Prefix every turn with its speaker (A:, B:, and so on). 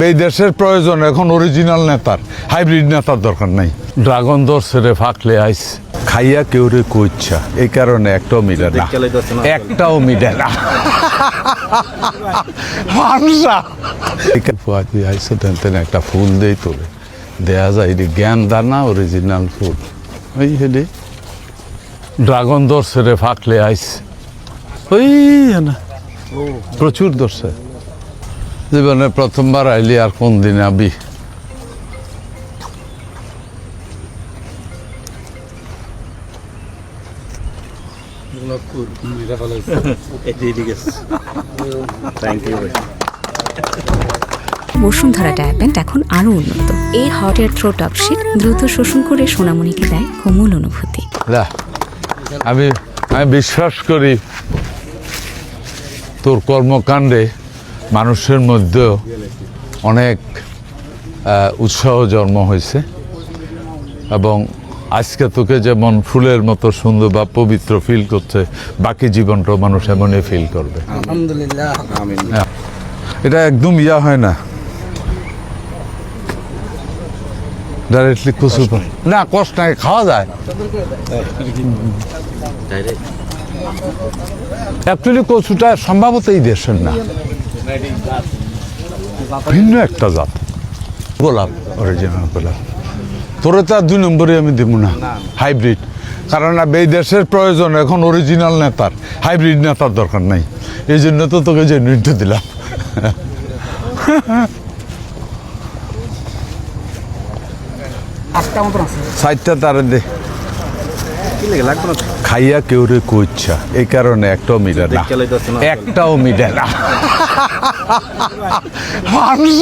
A: এই দেশের প্রয়োজন এখন অরিজিনাল নেতার, হাইব্রিড নেতার দরকার নাই। ড্রাগন দর্শরে ফাঁকলে আইস খাইয়া কেউ রে কইচ্ছা, এই কারণে একটাও মিলে না, একটাও মিলে না। একটা ফুল দেই তোরে দেয়া যায় জ্ঞান দানা অরিজিনাল ফুল। ওই হেলে ড্রাগন দর্শরে ফাঁকলে আইস ওই না প্রচুর দর্শে জীবনে প্রথমবার আইলি আর কোন দিন আবি।
B: বসুন্ধরা ডায়াপেন্ট এখন আরো উন্নত। এই hot air through top sheet দ্রুত শোষণ করে সোনামণিকে দেয় কোমল অনুভূতি।
A: আমি বিশ্বাস করি তোর কর্মকাণ্ডে মানুষের মধ্যেও অনেক উৎসাহ জন্ম হয়েছে এবং আজকে তোকে যেমন ফুলের মতো সুন্দর বা পবিত্র ফিল করছে, বাকি জীবনটাও মানুষ এমনই ফিল করবে।
C: আলহামদুলিল্লাহ।
A: এটা একদম হয় না ডাইরেক্টলি কচু না, কষ্ট নাই, খাওয়া যায়। অ্যাকচুয়ালি কচুটা সম্ভবত এই দেশের না, ভিন্ন একটা জাত। গোলাপ, অরিজিনাল গোলাপ। তোরে তো আর 2 নম্বরে আমি দেবো না, হাইব্রিড। কারণ এই দেশের প্রয়োজন এখন অরিজিনাল নেতার, হাইব্রিড নেতার দরকার নাই। এই জন্য তো তোকে যে নির্দেশ দিলাম। সাইডটা তারে দে, খাইয়া কেউ রে কইচ্ছা, এই কারণে একটাও মিলে না, একটাও মিলে না। মানুষ